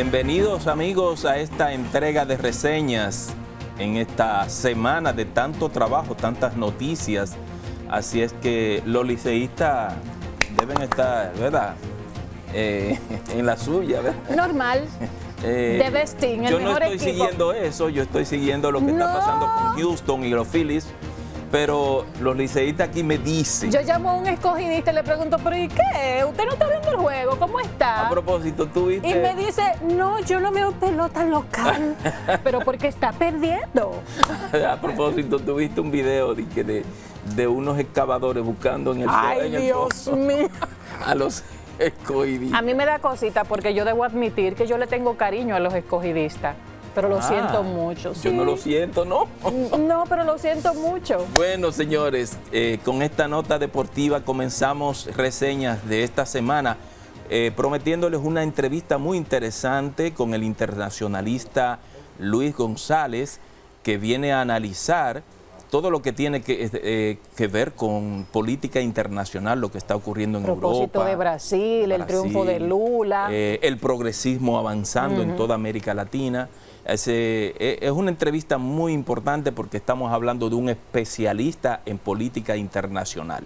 Bienvenidos amigos a esta entrega de reseñas en esta semana de tanto trabajo, tantas noticias. Así es que los liceístas deben estar, ¿verdad? En la suya, ¿verdad? Normal. De vestir, yo no estoy siguiendo eso, yo estoy siguiendo lo que está pasando con Houston y los Phillies. Pero los liceístas aquí me dicen... Yo llamo a un escogidista y le pregunto, ¿pero y qué? ¿Usted no está viendo el juego? ¿Cómo está? A propósito, ¿tú viste? Y me dice, no, yo no veo pelota local, pero porque está perdiendo. A propósito, ¿tú viste un video de unos excavadores buscando en el ¡Ay, en el Dios foso mío! a los escogidistas? A mí me da cosita porque yo debo admitir que yo le tengo cariño a los escogidistas. Pero lo siento mucho. Yo no lo siento, ¿no? No, pero lo siento mucho. Bueno, señores, con esta nota deportiva comenzamos reseñas de esta semana, prometiéndoles una entrevista muy interesante con el internacionalista Luis González, que viene a analizar todo lo que tiene que ver con política internacional, lo que está ocurriendo en Europa. El propósito de Brasil, el triunfo de Lula. El progresismo avanzando en toda América Latina. Es una entrevista muy importante porque estamos hablando de un especialista en política internacional.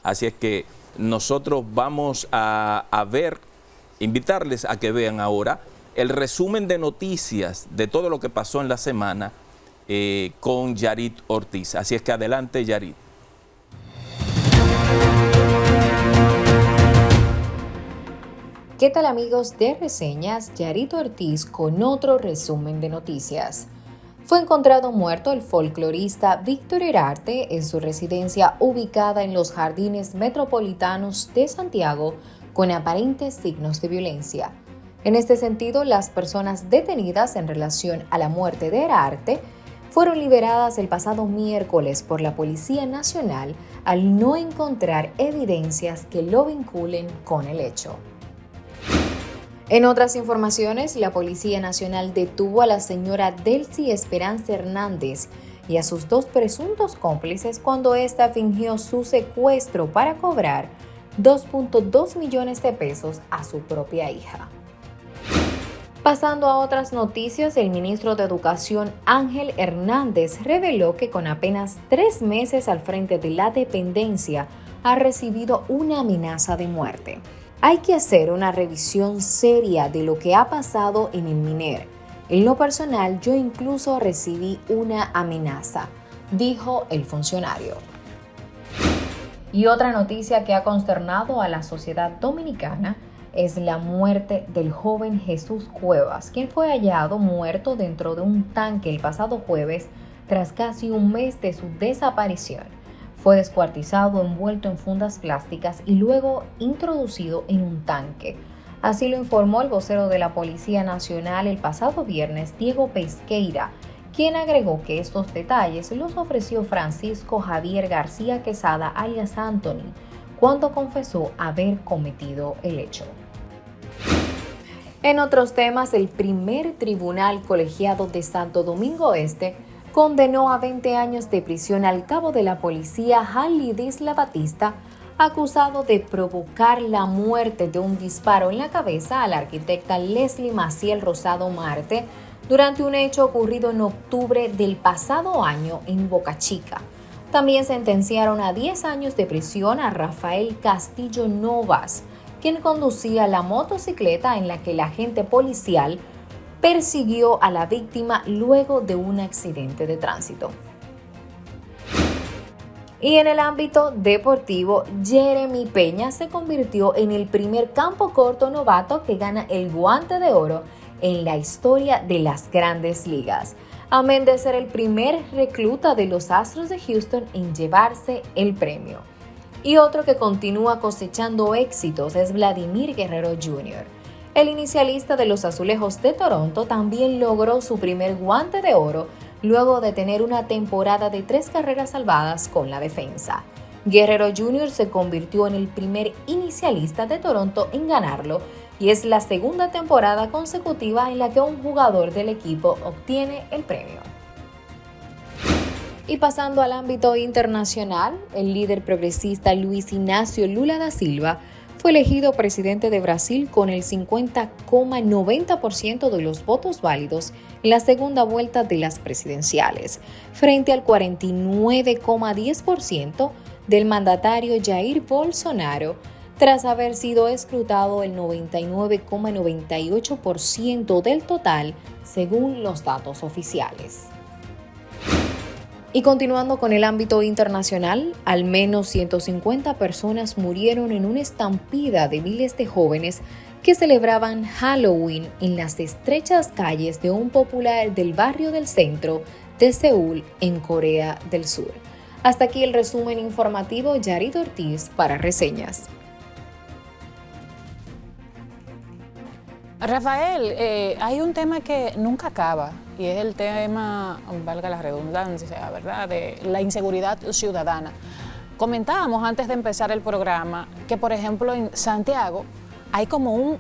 Así es que nosotros vamos a invitarles a que vean ahora el resumen de noticias de todo lo que pasó en la semana con Yarit Ortiz. Así es que adelante, Yarit. ¿Qué tal amigos de Reseñas? Yarit Ortiz con otro resumen de noticias. Fue encontrado muerto el folclorista Víctor Herarte en su residencia ubicada en los Jardines Metropolitanos de Santiago con aparentes signos de violencia. En este sentido, las personas detenidas en relación a la muerte de Herarte fueron liberadas el pasado miércoles por la Policía Nacional al no encontrar evidencias que lo vinculen con el hecho. En otras informaciones, la Policía Nacional detuvo a la señora Delcy Esperanza Hernández y a sus dos presuntos cómplices cuando ésta fingió su secuestro para cobrar 2.2 millones de pesos a su propia hija. Pasando a otras noticias, el ministro de Educación Ángel Hernández reveló que con apenas 3 meses al frente de la dependencia ha recibido una amenaza de muerte. Hay que hacer una revisión seria de lo que ha pasado en el MINER. En lo personal, yo incluso recibí una amenaza, dijo el funcionario. Y otra noticia que ha consternado a la sociedad dominicana es la muerte del joven Jesús Cuevas, quien fue hallado muerto dentro de un tanque el pasado jueves tras casi un mes de su desaparición. Fue descuartizado envuelto en fundas plásticas y luego introducido en un tanque. Así lo informó el vocero de la Policía Nacional el pasado viernes, Diego Pesqueira, quien agregó que estos detalles los ofreció Francisco Javier García Quesada, alias Anthony, cuando confesó haber cometido el hecho. En otros temas, el primer tribunal colegiado de Santo Domingo Este condenó a 20 años de prisión al cabo de la policía Hanley Disla Batista, acusado de provocar la muerte de un disparo en la cabeza a la arquitecta Leslie Maciel Rosado Marte durante un hecho ocurrido en octubre del pasado año en Boca Chica. También sentenciaron a 10 años de prisión a Rafael Castillo Novas, quien conducía la motocicleta en la que el agente policial persiguió a la víctima luego de un accidente de tránsito. Y en el ámbito deportivo, Jeremy Peña se convirtió en el primer campo corto novato que gana el Guante de Oro en la historia de las Grandes Ligas, amén de ser el primer recluta de los Astros de Houston en llevarse el premio. Y otro que continúa cosechando éxitos es Vladimir Guerrero Jr. El inicialista de los Azulejos de Toronto también logró su primer Guante de Oro luego de tener una temporada de 3 carreras salvadas con la defensa. Guerrero Jr. se convirtió en el primer inicialista de Toronto en ganarlo y es la segunda temporada consecutiva en la que un jugador del equipo obtiene el premio. Y pasando al ámbito internacional, el líder progresista Luis Ignacio Lula da Silva fue elegido presidente de Brasil con el 50,90% de los votos válidos en la segunda vuelta de las presidenciales, frente al 49,10% del mandatario Jair Bolsonaro, tras haber sido escrutado el 99,98% del total, según los datos oficiales. Y continuando con el ámbito internacional, al menos 150 personas murieron en una estampida de miles de jóvenes que celebraban Halloween en las estrechas calles de un popular del barrio del centro de Seúl, en Corea del Sur. Hasta aquí el resumen informativo. Yarito Ortiz para Reseñas. Rafael, hay un tema que nunca acaba y es el tema, valga la redundancia, ¿verdad?, de la inseguridad ciudadana. Comentábamos antes de empezar el programa que, por ejemplo, en Santiago hay como un...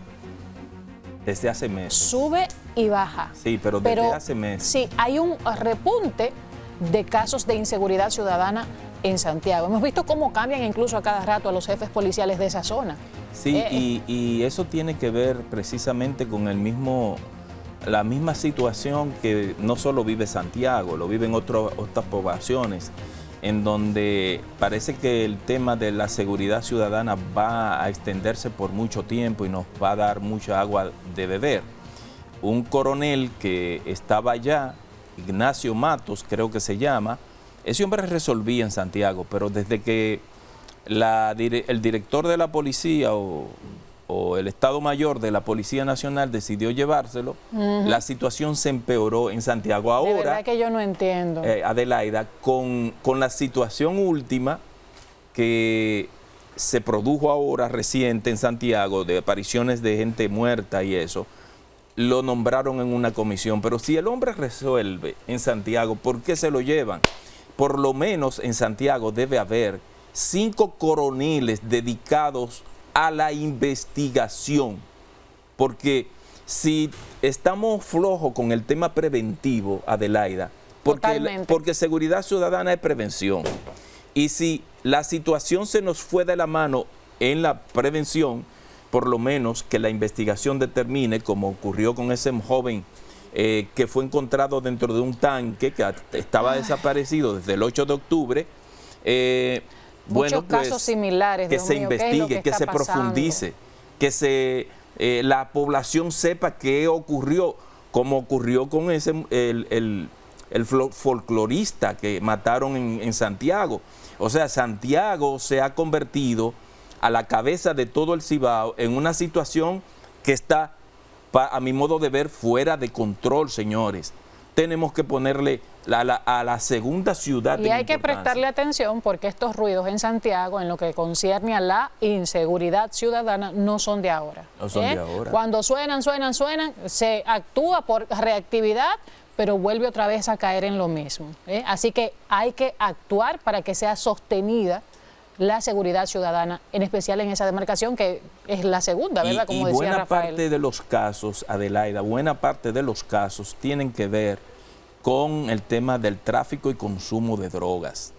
Desde hace meses. Sube y baja. Sí, pero desde hace meses. Sí, hay un repunte de casos de inseguridad ciudadana en Santiago. Hemos visto cómo cambian incluso a cada rato a los jefes policiales de esa zona. Sí, y eso tiene que ver precisamente con la misma situación que no solo vive Santiago, lo viven otras poblaciones, en donde parece que el tema de la seguridad ciudadana va a extenderse por mucho tiempo y nos va a dar mucha agua de beber. Un coronel que estaba allá, Ignacio Matos creo que se llama, ese hombre resolvía en Santiago, pero desde que el director de la policía o el Estado Mayor de la Policía Nacional decidió llevárselo, la situación se empeoró en Santiago. Ahora, de verdad que yo no entiendo. Adelaida, con la situación última que se produjo ahora reciente en Santiago, de apariciones de gente muerta y eso, lo nombraron en una comisión. Pero si el hombre resuelve en Santiago, ¿por qué se lo llevan? Por lo menos en Santiago debe haber 5 coroneles dedicados a la investigación, porque estamos flojos con el tema preventivo, Adelaida, porque seguridad ciudadana es prevención, y si la situación se nos fue de la mano en la prevención, por lo menos que la investigación determine, como ocurrió con ese joven que fue encontrado dentro de un tanque que estaba desaparecido desde el 8 de octubre, muchos casos similares, que se investigue, que se profundice, que la población sepa qué ocurrió, como ocurrió con el folclorista que mataron en Santiago. O sea, Santiago se ha convertido a la cabeza de todo el Cibao en una situación que está, a mi modo de ver, fuera de control, señores. Tenemos que ponerle a la segunda ciudad de importancia. Y hay que prestarle atención porque estos ruidos en Santiago, en lo que concierne a la inseguridad ciudadana, no son de ahora. No son de ahora. Cuando suenan, se actúa por reactividad, pero vuelve otra vez a caer en lo mismo. Así que hay que actuar para que sea sostenida la seguridad ciudadana, en especial en esa demarcación que es la segunda, ¿verdad? Como decía Rafael. Buena parte de los casos, Adelaida, buena parte de los casos tienen que ver con el tema del tráfico y consumo de drogas.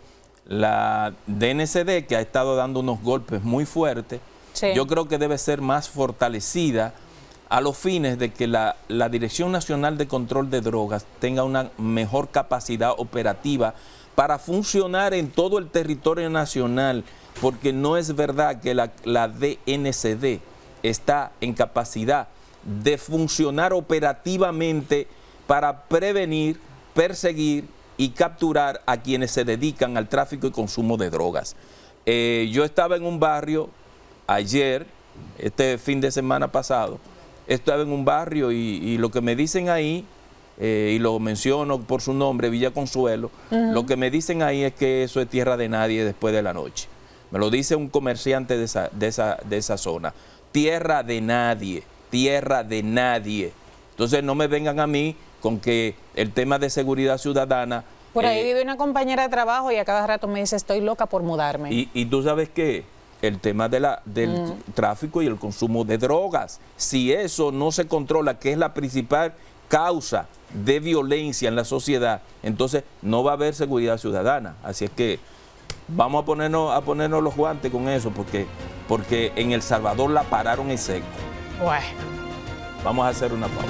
La DNCD, que ha estado dando unos golpes muy fuertes, sí, yo creo que debe ser más fortalecida a los fines de que la Dirección Nacional de Control de Drogas tenga una mejor capacidad operativa para funcionar en todo el territorio nacional, porque no es verdad que la DNCD está en capacidad de funcionar operativamente para prevenir, perseguir y capturar a quienes se dedican al tráfico y consumo de drogas. Yo estaba en un barrio ayer, este fin de semana pasado, estaba en un barrio y lo que me dicen ahí, y lo menciono por su nombre, Villa Consuelo, lo que me dicen ahí es que eso es tierra de nadie después de la noche. Me lo dice un comerciante de esa zona. Tierra de nadie, tierra de nadie. Entonces no me vengan a mí con que el tema de seguridad ciudadana... Por ahí vive una compañera de trabajo y a cada rato me dice, estoy loca por mudarme. Y tú sabes qué, el tema del tráfico y el consumo de drogas, si eso no se controla, que es la principal causa de violencia en la sociedad, entonces no va a haber seguridad ciudadana. Así es que Vamos a ponernos los guantes con eso, porque en El Salvador la pararon en seco. Bueno. Vamos a hacer una pausa.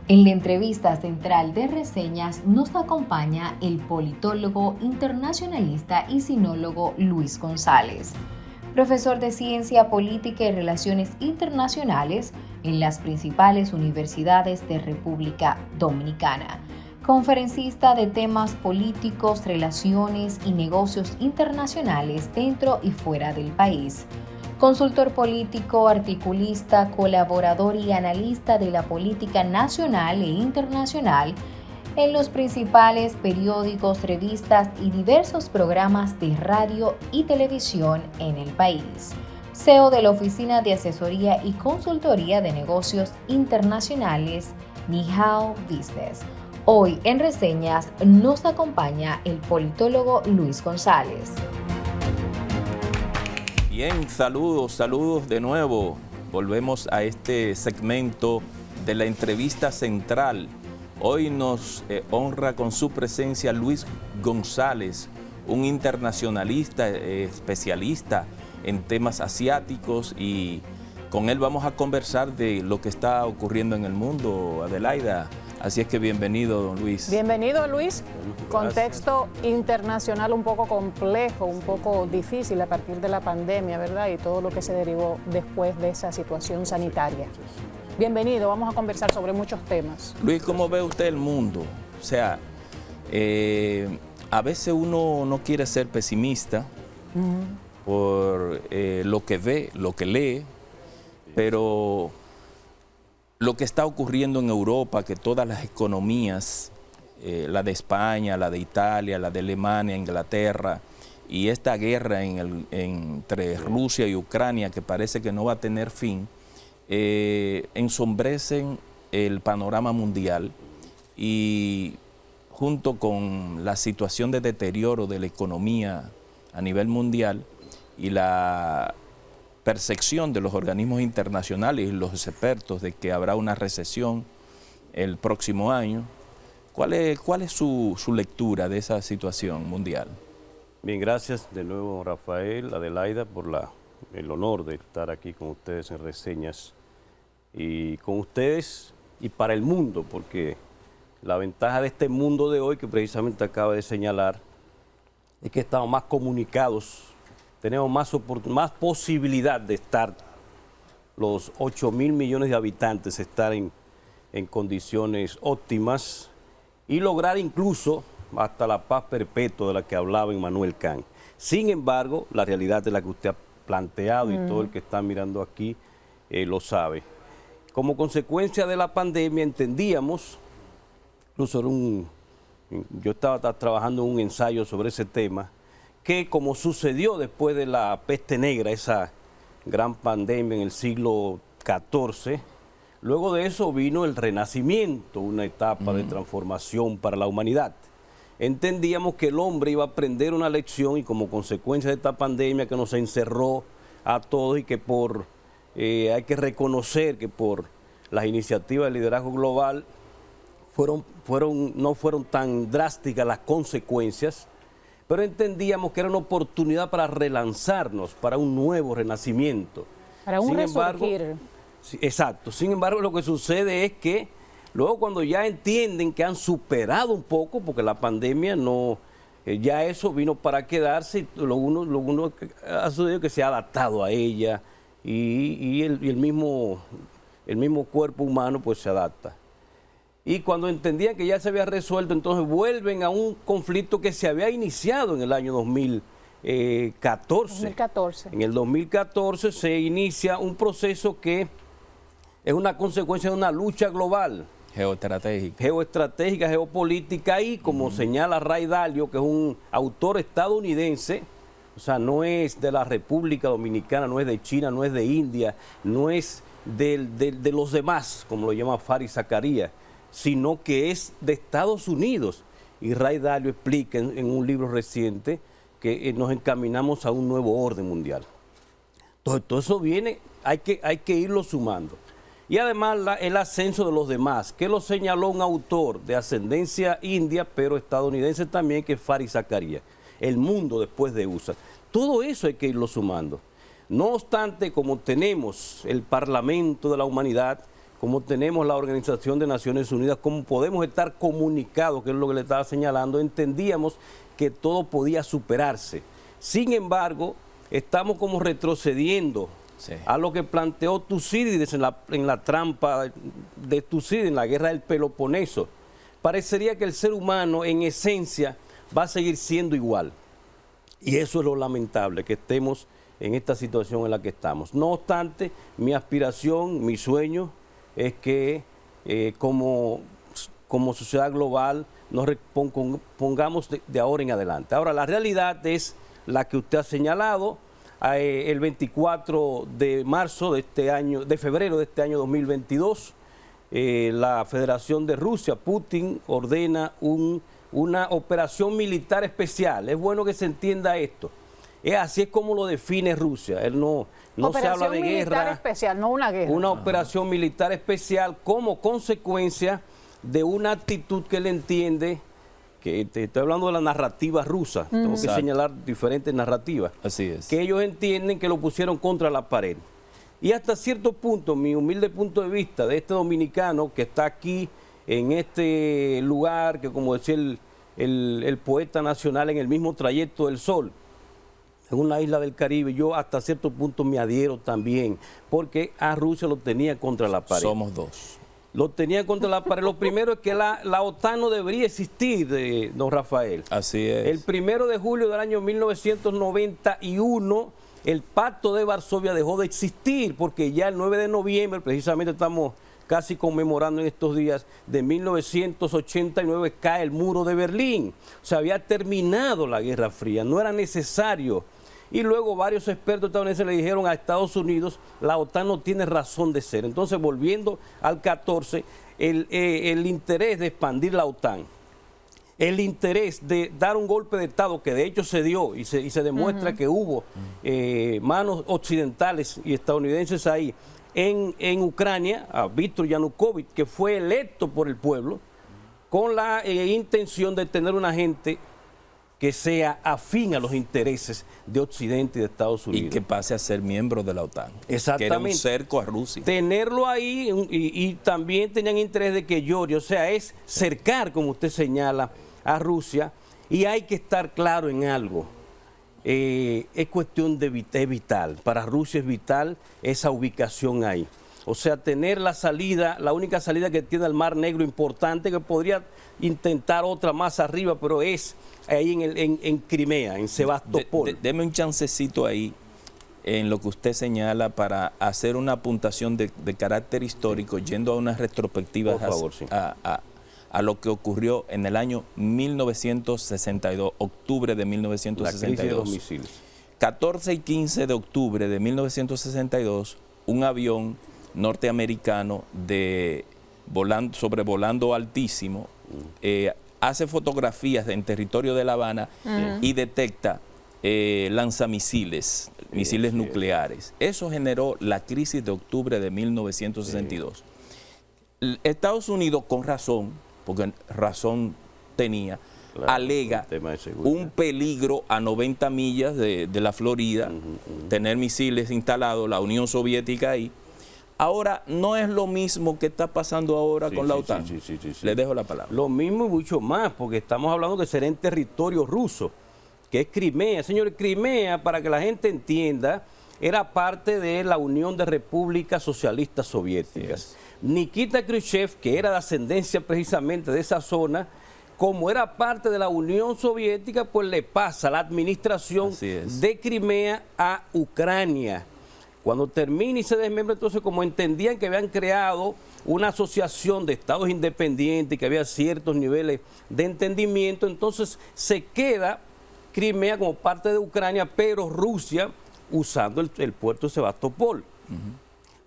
En la entrevista central de Reseñas nos acompaña el politólogo, internacionalista y sinólogo Luis González, profesor de Ciencia Política y Relaciones Internacionales en las principales universidades de República Dominicana, conferencista de temas políticos, relaciones y negocios internacionales dentro y fuera del país, consultor político, articulista, colaborador y analista de la política nacional e internacional en los principales periódicos, revistas y diversos programas de radio y televisión en el país. CEO de la Oficina de Asesoría y Consultoría de Negocios Internacionales, Nihao Business. Hoy en Reseñas nos acompaña el politólogo Luis González. Bien, saludos de nuevo. Volvemos a este segmento de la entrevista central. Hoy nos honra con su presencia Luis González, un internacionalista, especialista en temas asiáticos, y con él vamos a conversar de lo que está ocurriendo en el mundo, Adelaida. Así es que bienvenido, don Luis. Bienvenido, Luis. Contexto internacional un poco complejo, un poco difícil a partir de la pandemia, ¿verdad? Y todo lo que se derivó después de esa situación sanitaria. Bienvenido, vamos a conversar sobre muchos temas. Luis, ¿cómo ve usted el mundo? O sea, a veces uno no quiere ser pesimista por lo que ve, lo que lee, pero lo que está ocurriendo en Europa, que todas las economías, la de España, la de Italia, la de Alemania, Inglaterra, y esta guerra entre Rusia y Ucrania, que parece que no va a tener fin, ensombrecen el panorama mundial, y junto con la situación de deterioro de la economía a nivel mundial y la percepción de los organismos internacionales y los expertos de que habrá una recesión el próximo año, ¿cuál es su lectura de esa situación mundial? Bien, gracias de nuevo, Rafael, Adelaida, por el honor de estar aquí con ustedes en Reseñas, y con ustedes y para el mundo, porque la ventaja de este mundo de hoy, que precisamente acaba de señalar, es que estamos más comunicados, tenemos más posibilidad de estar, los 8.000 millones de habitantes, estar en condiciones óptimas y lograr incluso hasta la paz perpetua de la que hablaba Immanuel Kant. Sin embargo, la realidad de la que usted ha planteado y todo el que está mirando aquí lo sabe. Como consecuencia de la pandemia entendíamos, incluso yo estaba trabajando en un ensayo sobre ese tema, que como sucedió después de la peste negra, esa gran pandemia en el siglo XIV, luego de eso vino el Renacimiento, una etapa de transformación para la humanidad. Entendíamos que el hombre iba a aprender una lección, y como consecuencia de esta pandemia que nos encerró a todos, y que hay que reconocer que por las iniciativas de liderazgo global no fueron tan drásticas las consecuencias, pero entendíamos que era una oportunidad para relanzarnos, para un nuevo renacimiento. Para un resurgir. Exacto. Sin embargo, lo que sucede es que luego, cuando ya entienden que han superado un poco, porque la pandemia ya eso vino para quedarse, y lo uno ha sucedido que se ha adaptado a ella, y el mismo cuerpo humano pues se adapta. Y cuando entendían que ya se había resuelto, entonces vuelven a un conflicto que se había iniciado en el año 2014. En el 2014 se inicia un proceso que es una consecuencia de una lucha global. Geoestratégica, geopolítica, y como señala Ray Dalio, que es un autor estadounidense, O sea, no es de la República Dominicana, no es de China, no es de India, no es de los demás, como lo llama Farid Zakaria, sino que es de Estados Unidos. Y Ray Dalio explica en un libro reciente que nos encaminamos a un nuevo orden mundial. Entonces, todo eso viene, hay que irlo sumando. Y además el ascenso de los demás, que lo señaló un autor de ascendencia india, pero estadounidense también, que es Farid Zakaria. El mundo después de USA. Todo eso hay que irlo sumando. No obstante, como tenemos el Parlamento de la Humanidad, como tenemos la Organización de Naciones Unidas, como podemos estar comunicados, que es lo que le estaba señalando, entendíamos que todo podía superarse. Sin embargo, estamos como retrocediendo a lo que planteó Tucídides en la trampa de Tucídides, en la guerra del Peloponeso. Parecería que el ser humano, en esencia, va a seguir siendo igual. Y eso es lo lamentable, que estemos en esta situación en la que estamos. No obstante, mi aspiración, mi sueño, es que como sociedad global nos pongamos de ahora en adelante. Ahora, la realidad es la que usted ha señalado. El 24 de marzo de este año, de febrero de este año 2022, la Federación de Rusia, Putin, ordena una operación militar especial. Es bueno que se entienda esto. Así es como lo define Rusia. Él no se habla de guerra. Operación militar especial, no una guerra. Una operación militar especial como consecuencia de una actitud que él entiende, que te estoy hablando de la narrativa rusa, tengo que señalar diferentes narrativas. Así es. Que ellos entienden que lo pusieron contra la pared. Y hasta cierto punto, mi humilde punto de vista de este dominicano que está aquí en este lugar, que como decía el poeta nacional, en el mismo trayecto del sol, en una isla del Caribe, yo hasta cierto punto me adhiero también, porque a Rusia lo tenía contra la pared. Somos dos. Lo tenía contra la pared. Lo primero es que la OTAN no debería existir, don Rafael. Así es. El 1 de julio del año 1991, el Pacto de Varsovia dejó de existir, porque ya el 9 de noviembre, precisamente estamos casi conmemorando en estos días, de 1989 cae el muro de Berlín. O sea, había terminado la Guerra Fría, no era necesario. Y luego varios expertos estadounidenses le dijeron a Estados Unidos, la OTAN no tiene razón de ser. Entonces, volviendo al 14, el interés de expandir la OTAN, el interés de dar un golpe de Estado, que de hecho se dio y se demuestra que hubo manos occidentales y estadounidenses ahí, en Ucrania, a Víctor Yanukovych, que fue electo por el pueblo, con la intención de tener una gente que sea afín a los intereses de Occidente y de Estados Unidos. Y que pase a ser miembro de la OTAN. Exactamente. Que era un cerco a Rusia. Tenerlo ahí y también tenían interés de que Georgia, o sea, es cercar, como usted señala, a Rusia. Y hay que estar claro en algo. Es cuestión es vital. Para Rusia es vital esa ubicación ahí. O sea, tener la salida, la única salida que tiene el Mar Negro importante, que podría intentar otra más arriba, pero es ahí en Crimea, en Sebastopol. Deme un chancecito ahí en lo que usted señala para hacer una apuntación de carácter histórico, yendo a unas retrospectivas. Por favor, sí. A lo que ocurrió en el año 1962, octubre de 1962. La crisis de los misiles. 14 y 15 de octubre de 1962, un avión norteamericano sobrevolando altísimo, hace fotografías en territorio de La Habana y detecta lanzamisiles, misiles nucleares. Eso generó la crisis de octubre de 1962. Estados Unidos, con razón, porque razón tenía, alega un peligro a 90 millas de la Florida, tener misiles instalados, la Unión Soviética ahí. Ahora, no es lo mismo que está pasando ahora con la OTAN. Sí. Le dejo la palabra. Lo mismo y mucho más, porque estamos hablando que será en territorio ruso, que es Crimea. Señores, Crimea, para que la gente entienda, era parte de la Unión de Repúblicas Socialistas Soviéticas. Nikita Khrushchev, que era de ascendencia precisamente de esa zona, como era parte de la Unión Soviética, pues le pasa la administración de Crimea a Ucrania. Cuando termina y se desmembra, entonces, como entendían que habían creado una asociación de estados independientes, que había ciertos niveles de entendimiento, entonces se queda Crimea como parte de Ucrania, pero Rusia usando el puerto de Sebastopol,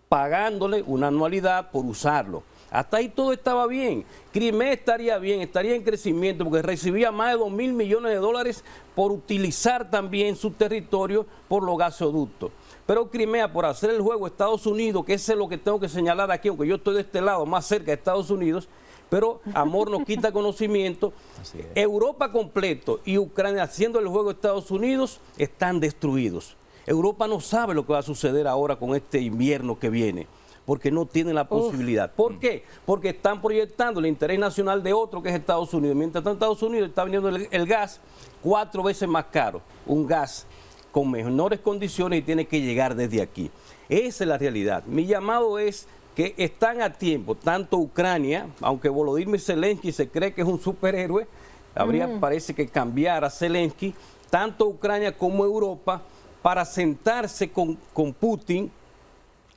pagándole una anualidad por usarlo. Hasta ahí todo estaba bien. Crimea estaría bien, estaría en crecimiento porque recibía más de 2.000 millones de dólares por utilizar también su territorio por los gasoductos. Pero Crimea, por hacer el juego Estados Unidos, que ese es lo que tengo que señalar aquí, aunque yo estoy de este lado, más cerca de Estados Unidos, pero amor nos quita conocimiento. Europa completo y Ucrania haciendo el juego de Estados Unidos están destruidos. Europa no sabe lo que va a suceder ahora con este invierno que viene, porque no tienen la posibilidad. ¿Por qué? Porque están proyectando el interés nacional de otro, que es Estados Unidos. Mientras tanto, Estados Unidos está vendiendo el gas 4 veces más caro, un gas con menores condiciones y tiene que llegar desde aquí. Esa es la realidad. Mi llamado es que están a tiempo, tanto Ucrania, aunque Volodymyr Zelensky se cree que es un superhéroe, parece que cambiar a Zelensky, tanto Ucrania como Europa, para sentarse con Putin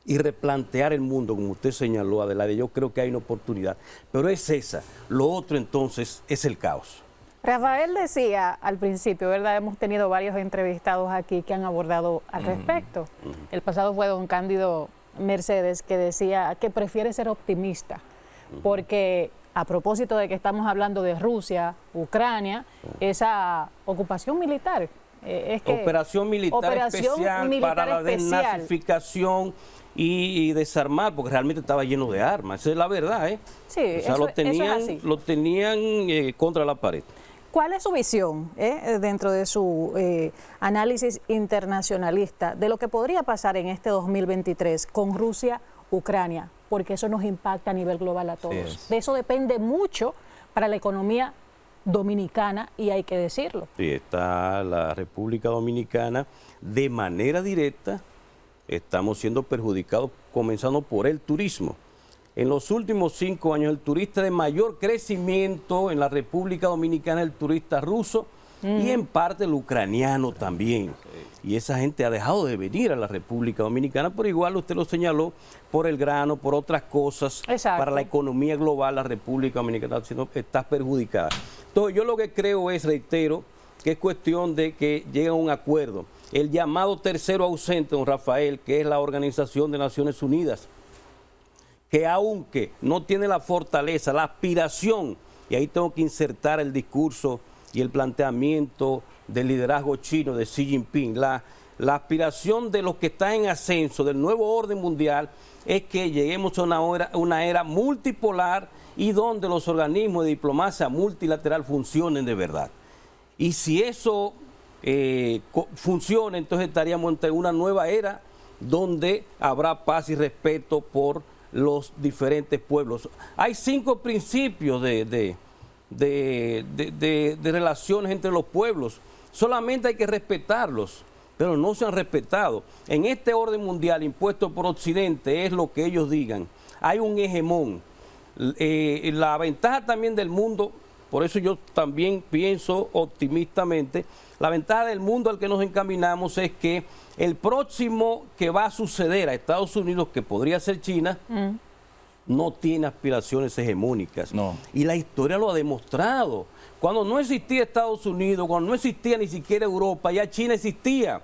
y replantear el mundo, como usted señaló, Adelaide. Yo creo que hay una oportunidad, pero es esa. Lo otro entonces es el caos. Rafael decía al principio, ¿verdad? Hemos tenido varios entrevistados aquí que han abordado al respecto. El pasado fue don Cándido Mercedes, que decía que prefiere ser optimista, porque a propósito de que estamos hablando de Rusia, Ucrania, esa ocupación militar, es que operación militar especial para la desnazificación y desarmar, porque realmente estaba lleno de armas, esa es la verdad, ¿eh? Sí, o sea, lo tenían contra la pared. ¿Cuál es su visión dentro de su análisis internacionalista de lo que podría pasar en este 2023 con Rusia, Ucrania? Porque eso nos impacta a nivel global a todos. De eso depende mucho para la economía dominicana, y hay que decirlo. Sí, está la República Dominicana de manera directa, estamos siendo perjudicados, comenzando por el turismo. En los últimos 5 años, el turista de mayor crecimiento en la República Dominicana es el turista ruso y en parte el ucraniano también. Y esa gente ha dejado de venir a la República Dominicana, pero igual usted lo señaló, por el grano, por otras cosas. Exacto. Para la economía global, la República Dominicana está perjudicada. Entonces yo lo que creo es, reitero, que es cuestión de que llegue a un acuerdo. El llamado tercero ausente, don Rafael, que es la Organización de Naciones Unidas, que aunque no tiene la fortaleza, la aspiración, y ahí tengo que insertar el discurso y el planteamiento del liderazgo chino de Xi Jinping, la aspiración de los que están en ascenso del nuevo orden mundial es que lleguemos a una era multipolar y donde los organismos de diplomacia multilateral funcionen de verdad. Y si eso funciona, entonces estaríamos ante una nueva era donde habrá paz y respeto por los diferentes pueblos. Hay 5 principios de relaciones entre los pueblos. Solamente hay que respetarlos, pero no se han respetado. En este orden mundial impuesto por Occidente es lo que ellos digan. Hay un hegemón. La ventaja también del mundo, por eso yo también pienso optimistamente, la ventaja del mundo al que nos encaminamos es que el próximo que va a suceder a Estados Unidos, que podría ser China, no tiene aspiraciones hegemónicas. No. Y la historia lo ha demostrado. Cuando no existía Estados Unidos, cuando no existía ni siquiera Europa, ya China existía.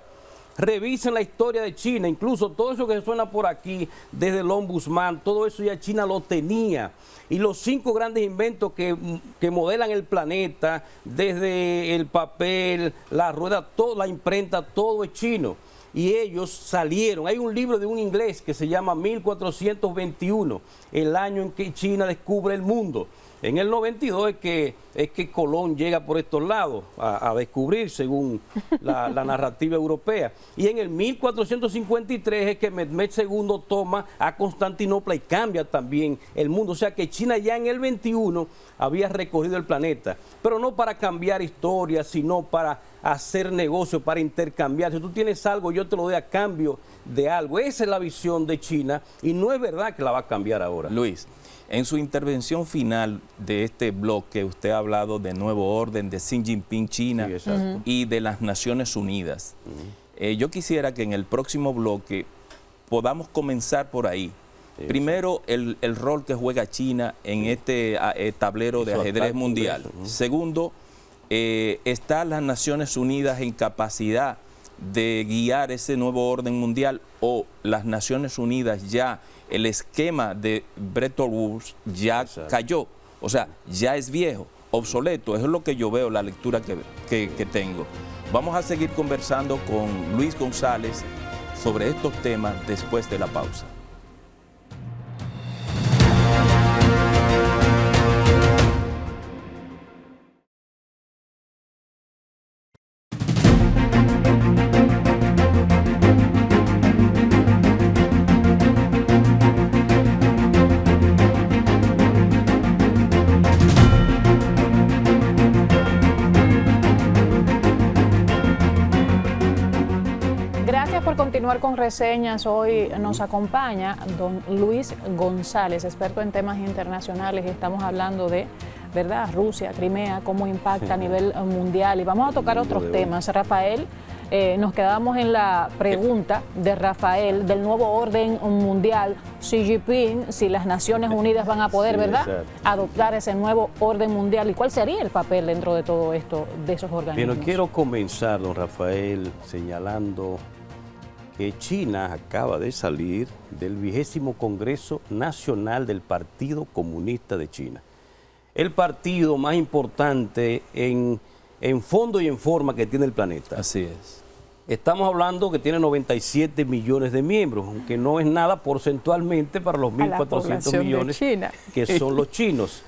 Revisen la historia de China, incluso todo eso que suena por aquí, desde el ombudsman, todo eso ya China lo tenía. Y los 5 grandes inventos que modelan el planeta, desde el papel, la rueda, la imprenta, todo es chino. Y ellos salieron. Hay un libro de un inglés que se llama 1421, el año en que China descubre el mundo. En el 92 es que Colón llega por estos lados a descubrir, según la narrativa europea. Y en el 1453 es que Mehmed II toma a Constantinopla y cambia también el mundo. O sea que China ya en el 21 había recorrido el planeta, pero no para cambiar historia, sino para hacer negocio, para intercambiar. Si tú tienes algo, yo te lo doy a cambio de algo. Esa es la visión de China y no es verdad que la va a cambiar ahora. Luis, en su intervención final de este bloque, usted ha hablado de nuevo orden, de Xi Jinping, China, y de las Naciones Unidas. Yo quisiera que en el próximo bloque podamos comenzar por ahí. Primero, el rol que juega China en este tablero de ajedrez mundial. Segundo, ¿están las Naciones Unidas en capacidad de guiar ese nuevo orden mundial, o las Naciones Unidas ya, el esquema de Bretton Woods ya cayó? O sea, ya es viejo, obsoleto. Eso es lo que yo veo, la lectura que tengo. Vamos a seguir conversando con Luis González sobre estos temas después de la pausa. Continuar con reseñas. Hoy nos acompaña don Luis González, experto en temas internacionales. Estamos hablando de, ¿verdad?, Rusia, Crimea, cómo impacta a nivel mundial, y vamos a tocar otros temas. Rafael, nos quedamos en la pregunta de Rafael del nuevo orden mundial. Xi Jinping, si las Naciones Unidas van a poder, ¿verdad?, adoptar ese nuevo orden mundial, y cuál sería el papel dentro de todo esto, de esos organismos. Pero quiero comenzar, don Rafael, señalando que China acaba de salir del 20º Congreso Nacional del Partido Comunista de China. El partido más importante en fondo y en forma que tiene el planeta. Así es. Estamos hablando que tiene 97 millones de miembros, aunque no es nada porcentualmente para los 1.400 millones que son los chinos.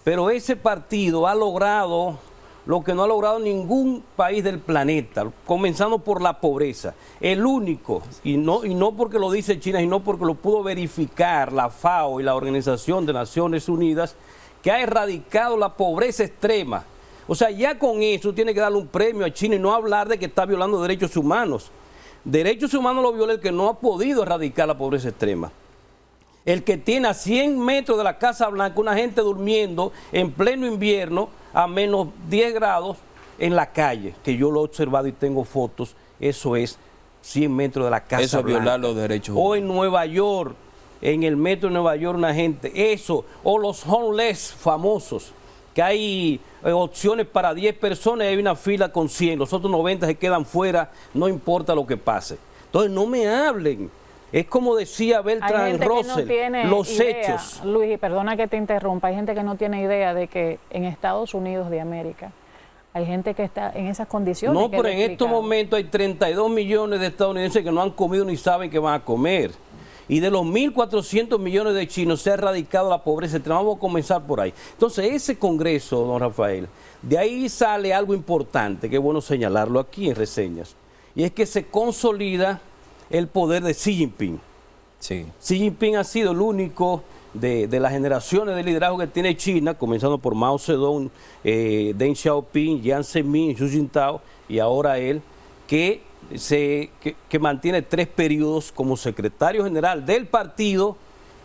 Pero ese partido ha logrado lo que no ha logrado ningún país del planeta, comenzando por la pobreza. El único, y no porque lo dice China, sino porque lo pudo verificar la FAO y la Organización de Naciones Unidas, que ha erradicado la pobreza extrema. O sea, ya con eso tiene que darle un premio a China y no hablar de que está violando derechos humanos. Derechos humanos lo viola el que no ha podido erradicar la pobreza extrema. El que tiene a 100 metros de la Casa Blanca una gente durmiendo en pleno invierno a menos 10 grados en la calle, que yo lo he observado y tengo fotos. Eso es 100 metros de la Casa Blanca. Eso es violar los derechos humanos. O en Nueva York, en el metro de Nueva York, una gente, eso, o los homeless famosos, que hay opciones para 10 personas y hay una fila con 100, los otros 90 se quedan fuera, no importa lo que pase. Entonces no me hablen. Es como decía Bertrand Russell, los hechos. Luis, y perdona que te interrumpa, hay gente que no tiene idea de que en Estados Unidos de América hay gente que está en esas condiciones. No, pero en estos momentos hay 32 millones de estadounidenses que no han comido ni saben que van a comer. Y de los 1.400 millones de chinos se ha erradicado la pobreza extrema. Vamos a comenzar por ahí. Entonces, ese congreso, don Rafael, de ahí sale algo importante, que es bueno señalarlo aquí en reseñas, y es que se consolida el poder de Xi Jinping. Sí. Xi Jinping ha sido el único de las generaciones de liderazgo que tiene China, comenzando por Mao Zedong, Deng Xiaoping, Jiang Zemin, Hu Jintao, y ahora él, que mantiene 3 periodos como secretario general del partido,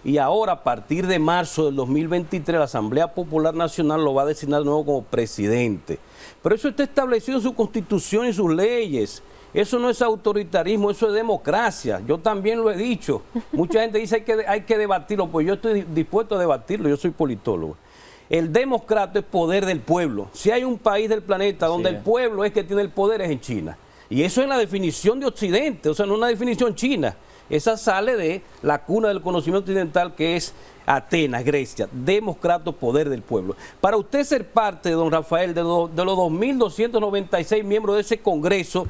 y ahora a partir de marzo del 2023 la Asamblea Popular Nacional lo va a designar de nuevo como presidente. Pero eso está establecido en su constitución y sus leyes. Eso no es autoritarismo, eso es democracia. Yo también lo he dicho. Mucha gente dice que hay que debatirlo, pues yo estoy dispuesto a debatirlo, yo soy politólogo. El democrato es poder del pueblo. Si hay un país del planeta donde el pueblo es que tiene el poder, es en China. Y eso es la definición de Occidente, o sea, no es una definición china. Esa sale de la cuna del conocimiento occidental, que es Atenas, Grecia. Democrato, poder del pueblo. Para usted ser parte, don Rafael, de los 2.296 miembros de ese congreso,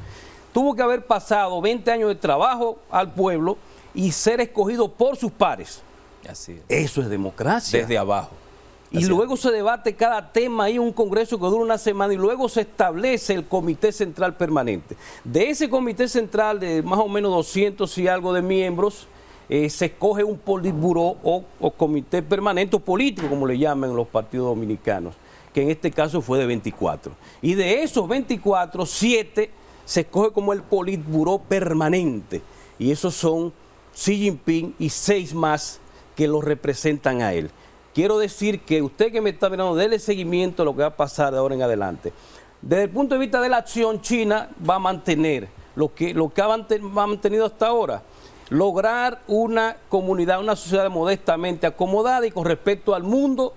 tuvo que haber pasado 20 años de trabajo al pueblo y ser escogido por sus pares. Así es. Eso es democracia. Desde abajo. Y luego se debate cada tema ahí en un congreso que dura una semana y luego se establece el Comité Central Permanente. De ese Comité Central de más o menos 200 y algo de miembros, se escoge un politburó o comité permanente o político, como le llaman los partidos dominicanos, que en este caso fue de 24. Y de esos 24, 7 se escoge como el politburó permanente. Y esos son Xi Jinping y 6 más que lo representan a él. Quiero decir que usted que me está mirando, déle seguimiento a lo que va a pasar de ahora en adelante. Desde el punto de vista de la acción, China va a mantener lo que ha mantenido hasta ahora. Lograr una comunidad, una sociedad modestamente acomodada y con respecto al mundo,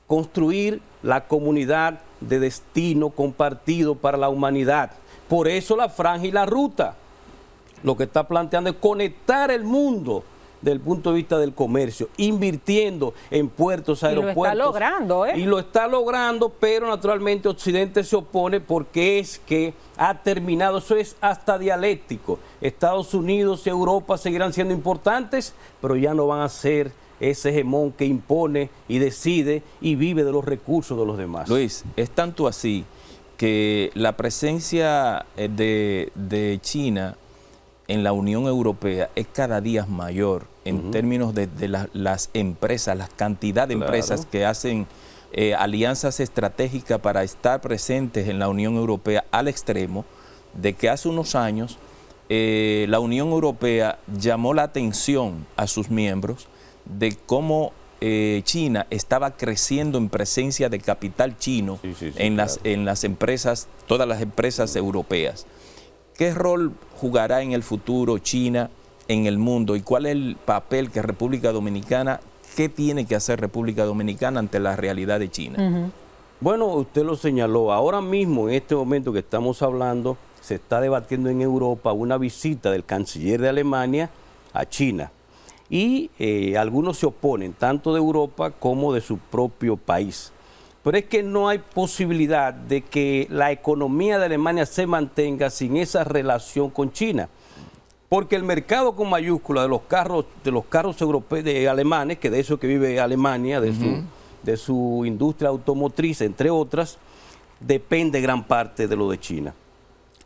construir la comunidad de destino compartido para la humanidad. Por eso la franja y la ruta. Lo que está planteando es conectar el mundo desde el punto de vista del comercio, invirtiendo en puertos, aeropuertos. Y lo está logrando, ¿eh? Y lo está logrando, pero naturalmente Occidente se opone porque es que ha terminado, eso es hasta dialéctico. Estados Unidos y Europa seguirán siendo importantes, pero ya no van a ser ese hegemón que impone y decide y vive de los recursos de los demás. Luis, es tanto así que la presencia de China en la Unión Europea es cada día mayor en términos de las empresas, la cantidad de empresas que hacen alianzas estratégicas para estar presentes en la Unión Europea, al extremo de que hace unos años la Unión Europea llamó la atención a sus miembros de cómo China estaba creciendo en presencia de capital chino en las empresas, todas las empresas europeas. ¿Qué rol jugará en el futuro China en el mundo y cuál es el papel que República Dominicana, qué tiene que hacer República Dominicana ante la realidad de China? Bueno, usted lo señaló, ahora mismo en este momento que estamos hablando se está debatiendo en Europa una visita del canciller de Alemania a China y algunos se oponen, tanto de Europa como de su propio país. Pero es que no hay posibilidad de que la economía de Alemania se mantenga sin esa relación con China. Porque el mercado con mayúscula de los carros europeos, alemanes, que de eso que vive Alemania, de su industria automotriz, entre otras, depende gran parte de lo de China.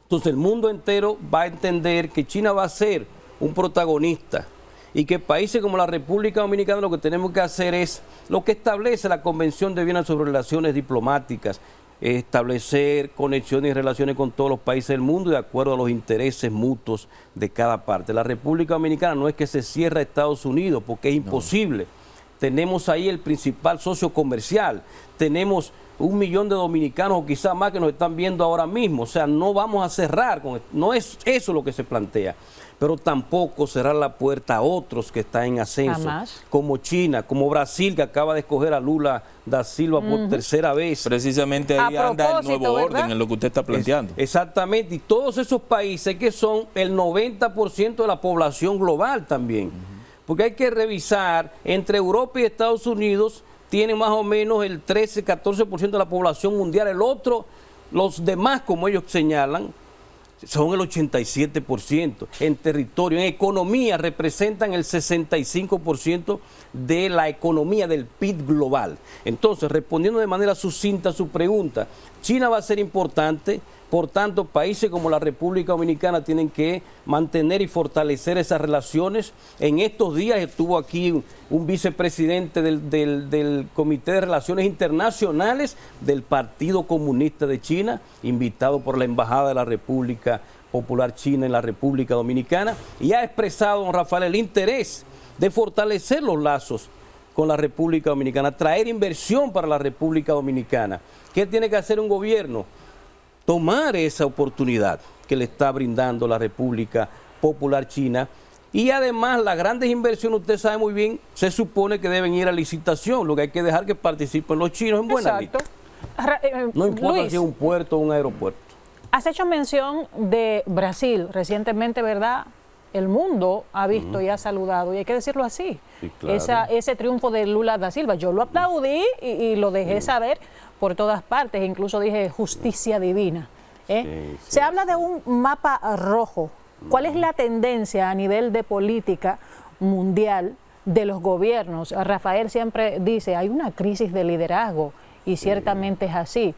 Entonces el mundo entero va a entender que China va a ser un protagonista y que países como la República Dominicana lo que tenemos que hacer es lo que establece la Convención de Viena sobre Relaciones Diplomáticas, establecer conexiones y relaciones con todos los países del mundo de acuerdo a los intereses mutuos de cada parte. La República Dominicana no es que se cierre a Estados Unidos porque es imposible. Tenemos ahí el principal socio comercial, tenemos 1 millón de dominicanos o quizá más que nos están viendo ahora mismo, o sea, no vamos a cerrar, no es eso lo que se plantea, pero tampoco cerrar la puerta a otros que están en ascenso, jamás, como China, como Brasil, que acaba de escoger a Lula da Silva por tercera vez. Precisamente ahí anda el nuevo orden en lo que usted está planteando. Exactamente, y todos esos países que son el 90% de la población global también, porque hay que revisar, entre Europa y Estados Unidos tienen más o menos el 13-14% de la población mundial, el otro, los demás, como ellos señalan, son el 87%. En territorio, en economía, representan el 65% de la economía del PIB global. Entonces, respondiendo de manera sucinta a su pregunta, China va a ser importante, por tanto, países como la República Dominicana tienen que mantener y fortalecer esas relaciones. En estos días estuvo aquí un vicepresidente del Comité de Relaciones Internacionales del Partido Comunista de China, invitado por la Embajada de la República Popular China en la República Dominicana, y ha expresado, don Rafael, el interés de fortalecer los lazos con la República Dominicana, traer inversión para la República Dominicana. ¿Qué tiene que hacer un gobierno? Tomar esa oportunidad que le está brindando la República Popular China. Y además las grandes inversiones, usted sabe muy bien, se supone que deben ir a licitación, lo que hay que dejar que participen los chinos en buena lista. No importa Luis, si es un puerto o un aeropuerto. Has hecho mención de Brasil recientemente, ¿verdad? El mundo ha visto y ha saludado, y hay que decirlo así, sí, claro, ese triunfo de Lula da Silva. Yo lo aplaudí y lo dejé saber por todas partes, incluso dije justicia divina. Se habla de un mapa rojo. ¿Cuál es la tendencia a nivel de política mundial de los gobiernos? Rafael siempre dice, hay una crisis de liderazgo, y ciertamente es así.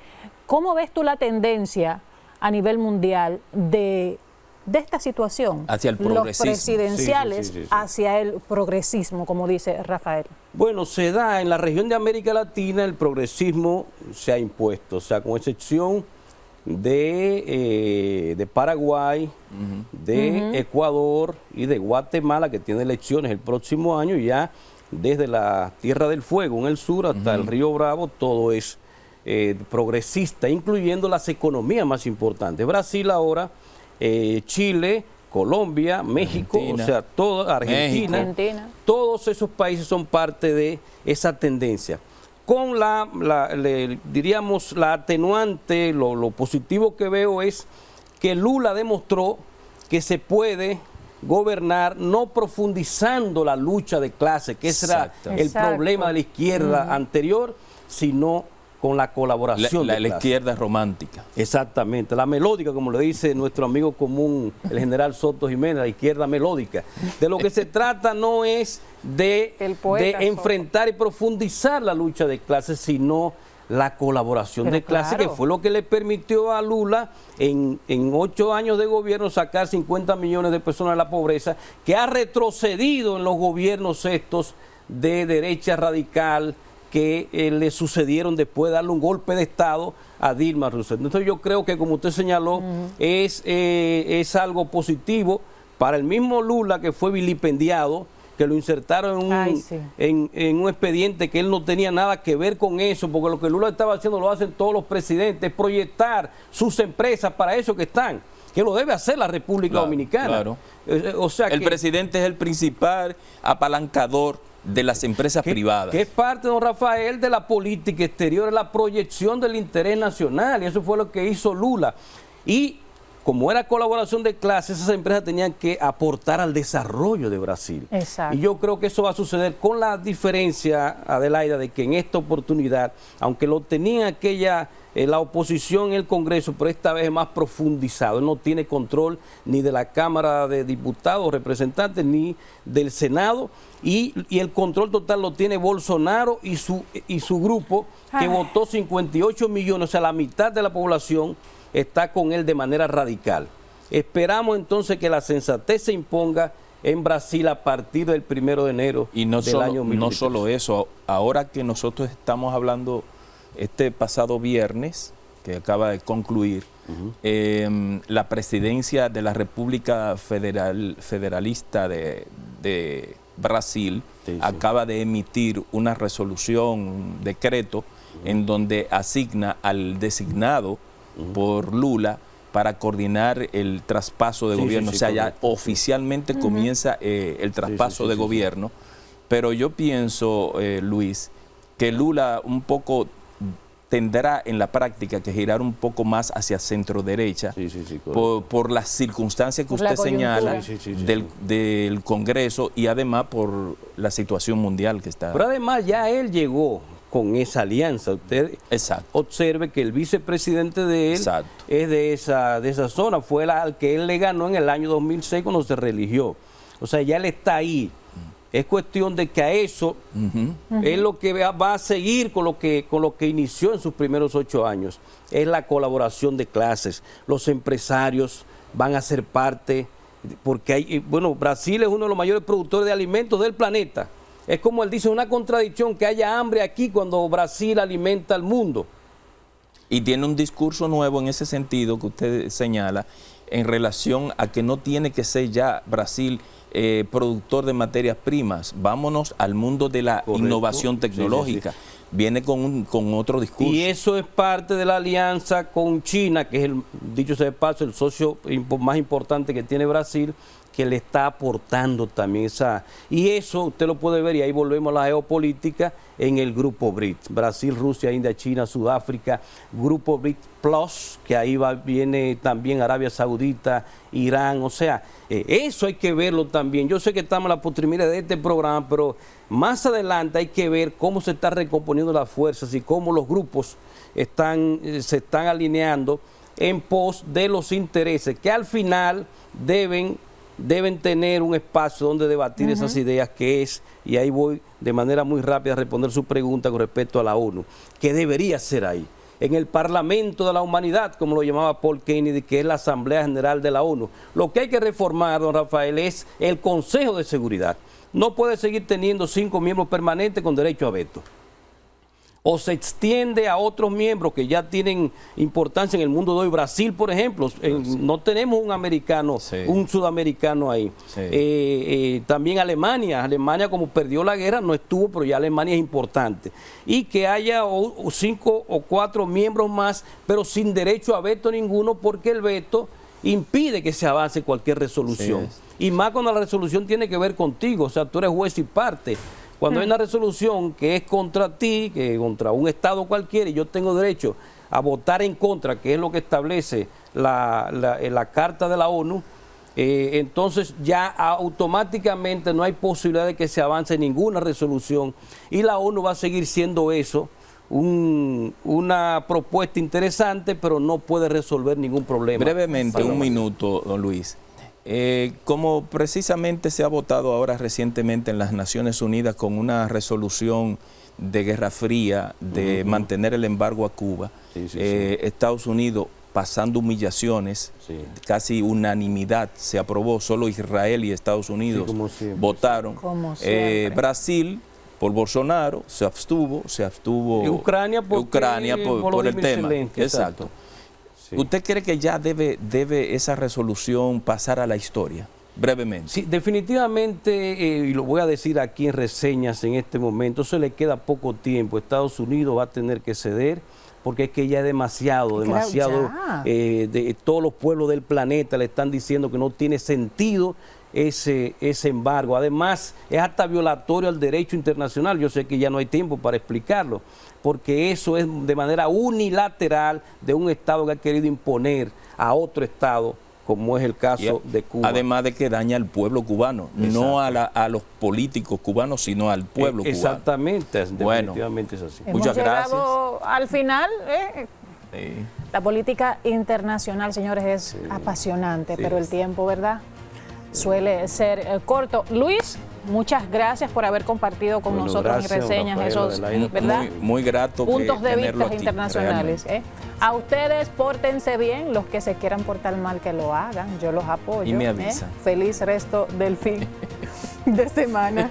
¿Cómo ves tú la tendencia a nivel mundial de esta situación? Hacia el progresismo. Los presidenciales hacia el progresismo, como dice Rafael. Bueno, se da en la región de América Latina, el progresismo se ha impuesto, o sea, con excepción de Paraguay, de Ecuador y de Guatemala, que tiene elecciones el próximo año, y ya desde la Tierra del Fuego en el sur hasta el Río Bravo, todo es progresista, incluyendo las economías más importantes. Brasil ahora, Chile, Colombia, México, Argentina, o sea, toda Argentina, todos esos países son parte de esa tendencia. con diríamos, la atenuante, lo positivo que veo es que Lula demostró que se puede gobernar no profundizando la lucha de clase, que ese era el problema de la izquierda anterior, sino con la colaboración la izquierda romántica. Exactamente, la melódica, como le dice nuestro amigo común, el general Soto Jiménez, la izquierda melódica. De lo que se trata no es de enfrentar y profundizar la lucha de clases, sino la colaboración de clase, que fue lo que le permitió a Lula en 8 años de gobierno sacar 50 millones de personas de la pobreza, que ha retrocedido en los gobiernos estos de derecha radical que le sucedieron después de darle un golpe de Estado a Dilma Rousseff. Entonces yo creo que, como usted señaló, es algo positivo para el mismo Lula, que fue vilipendiado, que lo insertaron en un expediente que él no tenía nada que ver con eso, porque lo que Lula estaba haciendo lo hacen todos los presidentes, proyectar sus empresas para eso que están, que lo debe hacer la República Dominicana. Claro. O sea, el presidente es el principal apalancador de las empresas privadas. Que es parte, don Rafael, de la política exterior, la proyección del interés nacional, y eso fue lo que hizo Lula. Y como era colaboración de clases, esas empresas tenían que aportar al desarrollo de Brasil. Exacto. Y yo creo que eso va a suceder, con la diferencia, Adelaida, de que en esta oportunidad, aunque lo tenía la oposición en el Congreso, pero esta vez es más profundizado. Él no tiene control ni de la Cámara de Diputados, representantes, ni del Senado, y el control total lo tiene Bolsonaro y su grupo, que votó 58 millones, o sea, la mitad de la población está con él de manera radical. Esperamos entonces que la sensatez se imponga en Brasil a partir del 1 de enero del año 2023. No solo eso, ahora que nosotros estamos hablando este pasado viernes, que acaba de concluir, la presidencia de la República Federalista de Brasil acaba de emitir una resolución, un decreto, en donde asigna al designado por Lula para coordinar el traspaso de gobierno. O sea, ya oficialmente comienza el traspaso de gobierno. Pero yo pienso, Luis, que Lula un poco tendrá en la práctica que girar un poco más hacia centro derecha por las circunstancias que usted señala del Congreso, y además por la situación mundial que está. Pero además ya él llegó con esa alianza. Usted observe que el vicepresidente de él es de esa zona, fue al que él le ganó en el año 2006 cuando se reeligió. O sea, ya él está ahí. Es cuestión de que a eso es lo que va a seguir con lo que inició en sus primeros 8 años. Es la colaboración de clases. Los empresarios van a ser parte, porque Brasil es uno de los mayores productores de alimentos del planeta. Es como él dice, una contradicción que haya hambre aquí cuando Brasil alimenta al mundo. Y tiene un discurso nuevo en ese sentido que usted señala, en relación a que no tiene que ser ya Brasil productor de materias primas. Vámonos al mundo de la innovación tecnológica. Viene con otro discurso. Y eso es parte de la alianza con China, que es, dicho sea de paso, el socio más importante que tiene Brasil, que le está aportando también y eso usted lo puede ver, y ahí volvemos a la geopolítica, en el grupo BRICS, Brasil, Rusia, India, China, Sudáfrica, grupo BRICS Plus, que ahí viene también Arabia Saudita, Irán, o sea, eso hay que verlo también. Yo sé que estamos en la postrimería de este programa, pero más adelante hay que ver cómo se están recomponiendo las fuerzas y cómo los grupos se están alineando en pos de los intereses, que al final deben tener un espacio donde debatir esas ideas, que es, y ahí voy de manera muy rápida a responder su pregunta con respecto a la ONU, que debería ser ahí, en el Parlamento de la Humanidad, como lo llamaba Paul Kennedy, que es la Asamblea General de la ONU. Lo que hay que reformar, don Rafael, es el Consejo de Seguridad. No puede seguir teniendo 5 miembros permanentes con derecho a veto. O se extiende a otros miembros que ya tienen importancia en el mundo de hoy. Brasil, por ejemplo, no tenemos un americano, un sudamericano ahí. También Alemania, como perdió la guerra, no estuvo, pero ya Alemania es importante. Y que haya 5 o 4 miembros más, pero sin derecho a veto ninguno, porque el veto impide que se avance cualquier resolución. Y más cuando la resolución tiene que ver contigo, o sea, tú eres juez y parte. Cuando hay una resolución que es contra ti, que contra un Estado cualquiera, y yo tengo derecho a votar en contra, que es lo que establece la Carta de la ONU, entonces ya automáticamente no hay posibilidad de que se avance ninguna resolución, y la ONU va a seguir siendo eso, una propuesta interesante, pero no puede resolver ningún problema. Brevemente, un minuto, don Luis. Como precisamente se ha votado ahora recientemente en las Naciones Unidas con una resolución de Guerra Fría, de mantener el embargo a Cuba, Estados Unidos pasando humillaciones, casi unanimidad se aprobó, solo Israel y Estados Unidos votaron. Brasil, por Bolsonaro, se abstuvo. Ucrania por el tema. Exacto. Sí. ¿Usted cree que ya debe esa resolución pasar a la historia? Brevemente. Sí, definitivamente, y lo voy a decir aquí en reseñas en este momento, se le queda poco tiempo. Estados Unidos va a tener que ceder, porque es que ya es demasiado, de todos los pueblos del planeta le están diciendo que no tiene sentido ese embargo. Además, es hasta violatorio al derecho internacional. Yo sé que ya no hay tiempo para explicarlo, porque eso es de manera unilateral de un Estado que ha querido imponer a otro Estado, como es el caso de Cuba. Además de que daña al pueblo cubano, no a los políticos cubanos, sino al pueblo cubano. Exactamente, definitivamente es así. Muchas gracias. Al final, la política internacional, señores, es apasionante, pero el tiempo, ¿verdad?, suele ser corto. Luis, muchas gracias por haber compartido con nosotros en reseñas esos, ¿verdad?, muy grato puntos de vista aquí, internacionales. A ustedes, pórtense bien, los que se quieran portar mal, que lo hagan, yo los apoyo. Y me avisan. Feliz resto del fin de semana.